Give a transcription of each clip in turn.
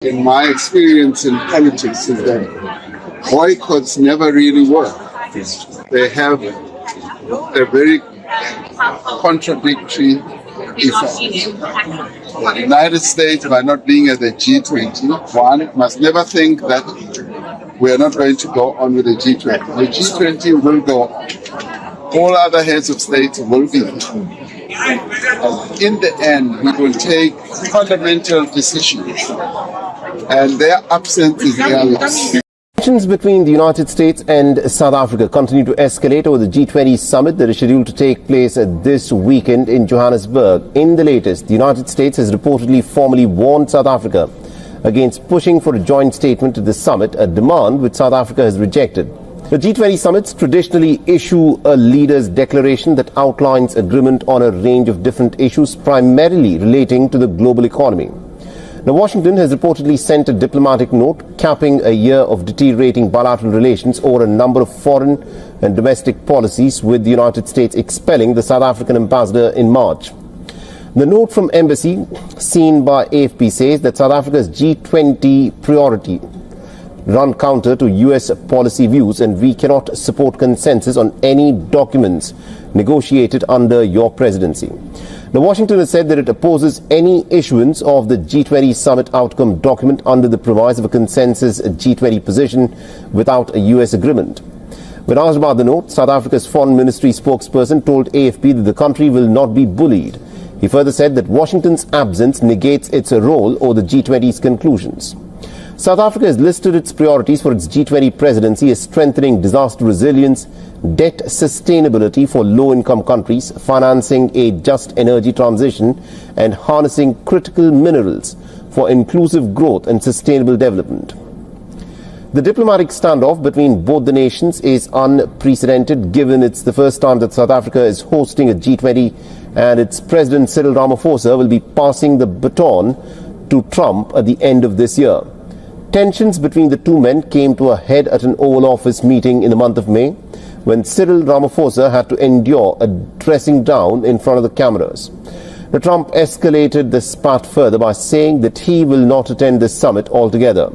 In my experience in politics is that boycotts never really work. They have a very contradictory effect. The United States, by not being at the G20, one must never think that we are not going to go on with the G20. The G20 will go. All other heads of state will be. In the end, we will take fundamental decisions, and their absence is reality. Tensions between the United States and South Africa continue to escalate over the G20 summit that is scheduled to take place this weekend in Johannesburg. In the latest, the United States has reportedly formally warned South Africa against pushing for a joint statement to the summit, a demand which South Africa has rejected. The G20 summits traditionally issue a leaders' declaration that outlines agreement on a range of different issues, primarily relating to the global economy. Now, Washington has reportedly sent a diplomatic note capping a year of deteriorating bilateral relations over a number of foreign and domestic policies, with the United States expelling the South African ambassador in March. The note from embassy, seen by AFP, says that South Africa's G20 priority run counter to US policy views, and we cannot support consensus on any documents negotiated under your presidency. Now, Washington has said that it opposes any issuance of the G20 summit outcome document under the premise of a consensus G20 position without a US agreement. When asked about the note, South Africa's foreign ministry spokesperson told AFP that the country will not be bullied. He further said that Washington's absence negates its role or the G20's conclusions. South Africa has listed its priorities for its G20 presidency as strengthening disaster resilience, debt sustainability for low-income countries, financing a just energy transition, and harnessing critical minerals for inclusive growth and sustainable development. The diplomatic standoff between both the nations is unprecedented, given it's the first time that South Africa is hosting a G20 and its President Cyril Ramaphosa will be passing the baton to Trump at the end of this year. Tensions between the two men came to a head at an Oval Office meeting in the month of May, when Cyril Ramaphosa had to endure a dressing down in front of the cameras. Now, Trump escalated the spat further by saying that he will not attend this summit altogether.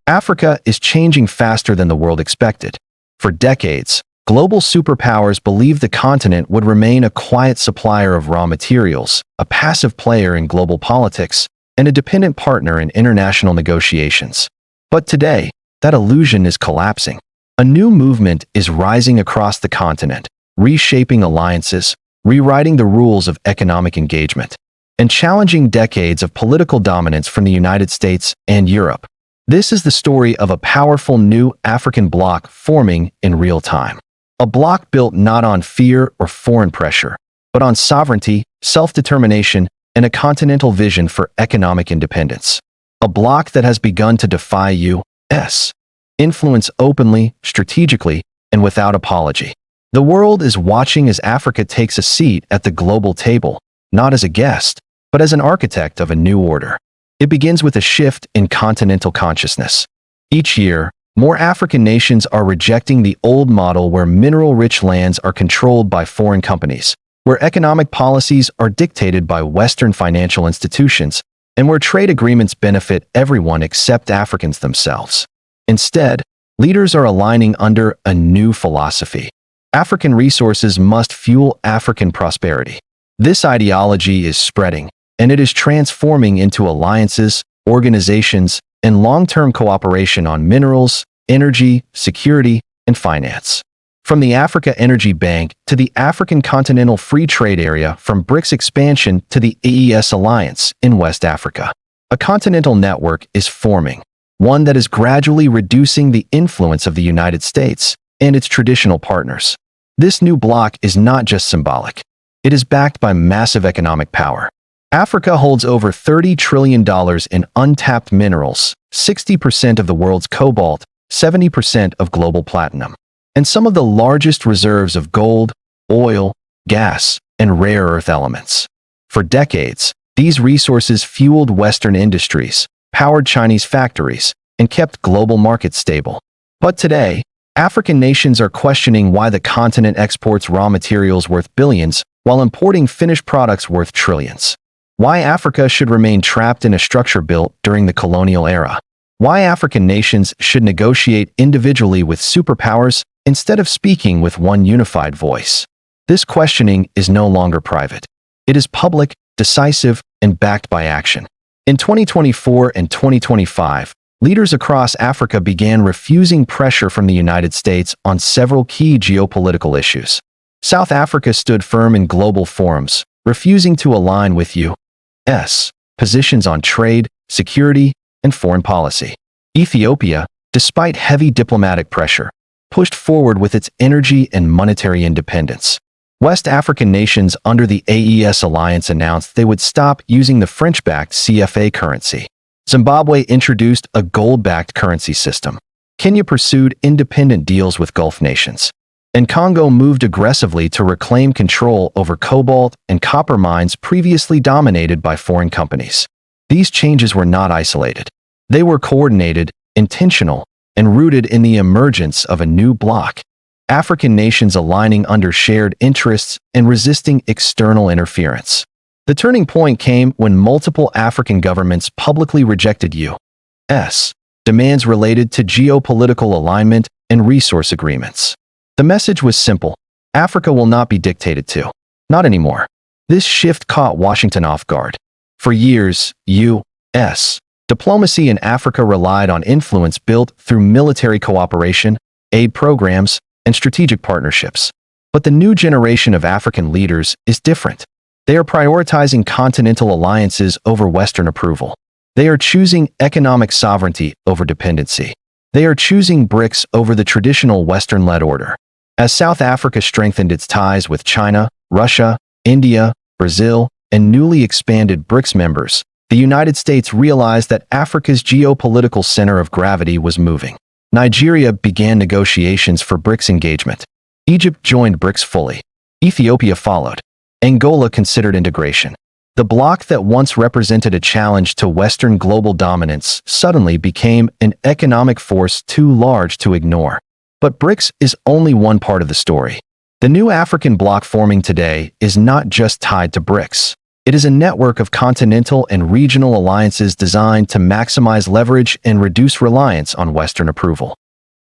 Africa is changing faster than the world expected. For decades, global superpowers believed the continent would remain a quiet supplier of raw materials, a passive player in global politics, and a dependent partner in international negotiations. But today, that illusion is collapsing. A new movement is rising across the continent, reshaping alliances, rewriting the rules of economic engagement, and challenging decades of political dominance from the United States and Europe. This is the story of a powerful new African bloc forming in real time. A bloc built not on fear or foreign pressure, but on sovereignty, self-determination, and a continental vision for economic independence. A bloc that has begun to defy U.S. influence openly, strategically, and without apology. The world is watching as Africa takes a seat at the global table, not as a guest, but as an architect of a new order. It begins with a shift in continental consciousness. Each year, more African nations are rejecting the old model where mineral-rich lands are controlled by foreign companies, where economic policies are dictated by Western financial institutions, and where trade agreements benefit everyone except Africans themselves. Instead, leaders are aligning under a new philosophy. African resources must fuel African prosperity. This ideology is spreading, and it is transforming into alliances, organizations, and long-term cooperation on minerals, energy, security, and finance. From the Africa Energy Bank to the African Continental Free Trade Area, from BRICS expansion to the AES Alliance in West Africa, a continental network is forming, one that is gradually reducing the influence of the United States and its traditional partners. This new bloc is not just symbolic. It is backed by massive economic power. Africa holds over $30 trillion in untapped minerals, 60% of the world's cobalt, 70% of global platinum, and some of the largest reserves of gold, oil, gas, and rare earth elements. For decades, these resources fueled Western industries, powered Chinese factories, and kept global markets stable. But today, African nations are questioning why the continent exports raw materials worth billions while importing finished products worth trillions. Why Africa should remain trapped in a structure built during the colonial era. Why African nations should negotiate individually with superpowers instead of speaking with one unified voice. This questioning is no longer private. It is public, decisive, and backed by action. In 2024 and 2025, leaders across Africa began refusing pressure from the United States on several key geopolitical issues. South Africa stood firm in global forums, refusing to align with U.S. positions on trade, security, and foreign policy. Ethiopia, despite heavy diplomatic pressure, pushed forward with its energy and monetary independence. West African nations under the AES alliance announced they would stop using the French-backed CFA currency. Zimbabwe introduced a gold-backed currency system. Kenya pursued independent deals with Gulf nations. And Congo moved aggressively to reclaim control over cobalt and copper mines previously dominated by foreign companies. These changes were not isolated. They were coordinated, intentional, and rooted in the emergence of a new bloc. African nations aligning under shared interests and resisting external interference. The turning point came when multiple African governments publicly rejected U.S. demands related to geopolitical alignment and resource agreements. The message was simple: Africa will not be dictated to. Not anymore. This shift caught Washington off guard. For years, U.S. diplomacy in Africa relied on influence built through military cooperation, aid programs, and strategic partnerships. But the new generation of African leaders is different. They are prioritizing continental alliances over Western approval. They are choosing economic sovereignty over dependency. They are choosing BRICS over the traditional Western-led order. As South Africa strengthened its ties with China, Russia, India, Brazil, and newly expanded BRICS members, the United States realized that Africa's geopolitical center of gravity was moving. Nigeria began negotiations for BRICS engagement. Egypt joined BRICS fully. Ethiopia followed. Angola considered integration. The bloc that once represented a challenge to Western global dominance suddenly became an economic force too large to ignore. But BRICS is only one part of the story. The new African bloc forming today is not just tied to BRICS. It is a network of continental and regional alliances designed to maximize leverage and reduce reliance on Western approval.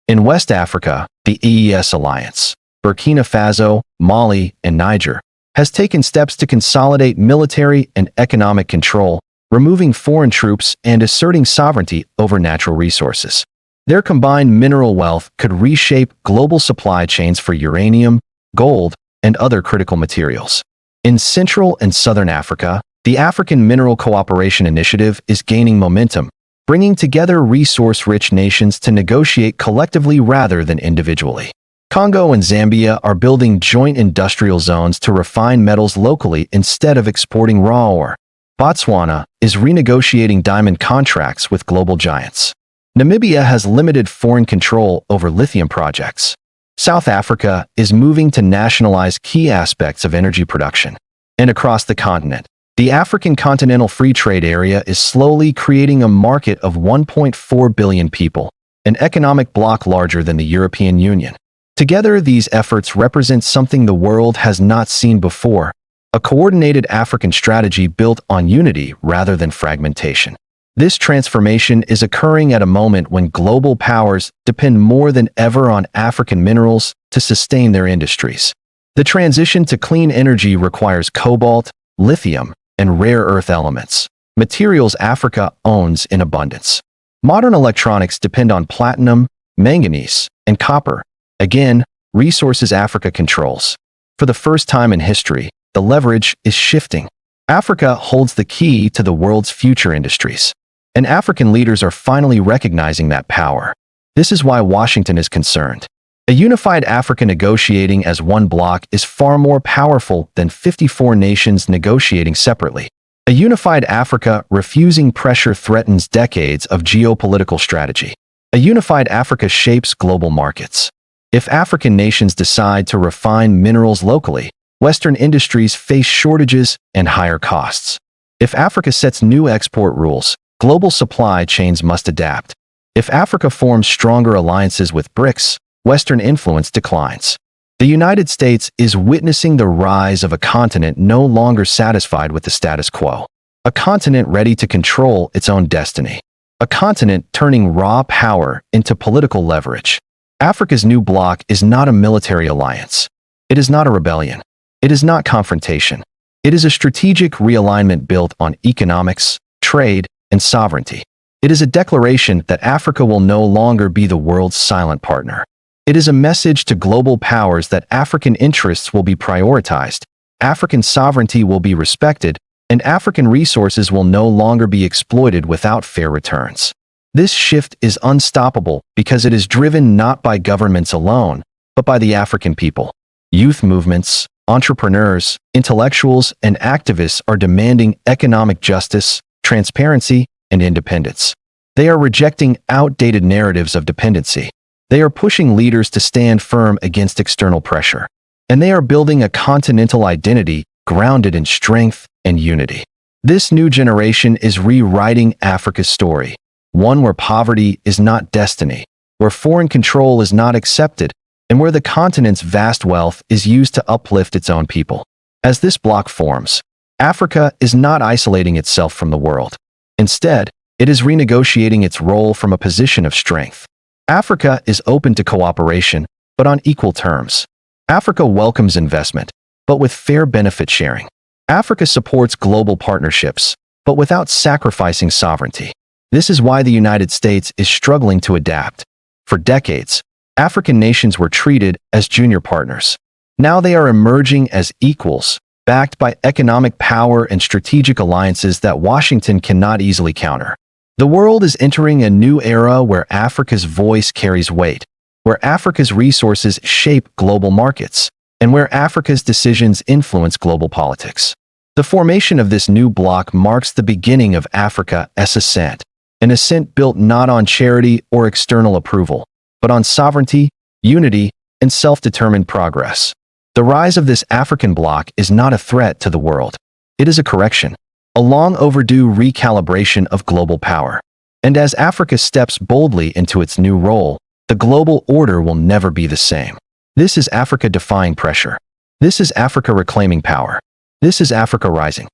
In West Africa, the AES alliance, Burkina Faso, Mali, and Niger, has taken steps to consolidate military and economic control, removing foreign troops and asserting sovereignty over natural resources. Their combined mineral wealth could reshape global supply chains for uranium, gold, and other critical materials. In Central and Southern Africa, the African Mineral Cooperation Initiative is gaining momentum, bringing together resource-rich nations to negotiate collectively rather than individually. Congo and Zambia are building joint industrial zones to refine metals locally instead of exporting raw ore. Botswana is renegotiating diamond contracts with global giants. Namibia has limited foreign control over lithium projects. South Africa is moving to nationalize key aspects of energy production. And across the continent, the African Continental Free Trade Area is slowly creating a market of 1.4 billion people, an economic bloc larger than the European Union. Together, these efforts represent something the world has not seen before, a coordinated African strategy built on unity rather than fragmentation. This transformation is occurring at a moment when global powers depend more than ever on African minerals to sustain their industries. The transition to clean energy requires cobalt, lithium, and rare earth elements, materials Africa owns in abundance. Modern electronics depend on platinum, manganese, and copper, again, resources Africa controls. For the first time in history, the leverage is shifting. Africa holds the key to the world's future industries. And African leaders are finally recognizing that power. This is why Washington is concerned. A unified Africa negotiating as one bloc is far more powerful than 54 nations negotiating separately. A unified Africa refusing pressure threatens decades of geopolitical strategy. A unified Africa shapes global markets. If African nations decide to refine minerals locally, Western industries face shortages and higher costs. If Africa sets new export rules, global supply chains must adapt. If Africa forms stronger alliances with BRICS, Western influence declines. The United States is witnessing the rise of a continent no longer satisfied with the status quo. A continent ready to control its own destiny. A continent turning raw power into political leverage. Africa's new bloc is not a military alliance. It is not a rebellion. It is not confrontation. It is a strategic realignment built on economics, trade, and sovereignty. It is a declaration that Africa will no longer be the world's silent partner. It is a message to global powers that African interests will be prioritized, African sovereignty will be respected, and African resources will no longer be exploited without fair returns. This shift is unstoppable because it is driven not by governments alone, but by the African people. Youth movements, entrepreneurs, intellectuals, and activists are demanding economic justice, transparency, and independence. They are rejecting outdated narratives of dependency. They are pushing leaders to stand firm against external pressure. And they are building a continental identity grounded in strength and unity. This new generation is rewriting Africa's story, one where poverty is not destiny, where foreign control is not accepted, and where the continent's vast wealth is used to uplift its own people. As this bloc forms, Africa is not isolating itself from the world. Instead, it is renegotiating its role from a position of strength. Africa is open to cooperation, but on equal terms. Africa welcomes investment, but with fair benefit sharing. Africa supports global partnerships, but without sacrificing sovereignty. This is why the United States is struggling to adapt. For decades, African nations were treated as junior partners. Now they are emerging as equals, backed by economic power and strategic alliances that Washington cannot easily counter. The world is entering a new era where Africa's voice carries weight, where Africa's resources shape global markets, and where Africa's decisions influence global politics. The formation of this new bloc marks the beginning of Africa's ascent, an ascent built not on charity or external approval, but on sovereignty, unity, and self-determined progress. The rise of this African bloc is not a threat to the world. It is a correction, a long overdue recalibration of global power. And as Africa steps boldly into its new role, the global order will never be the same. This is Africa defying pressure. This is Africa reclaiming power. This is Africa rising.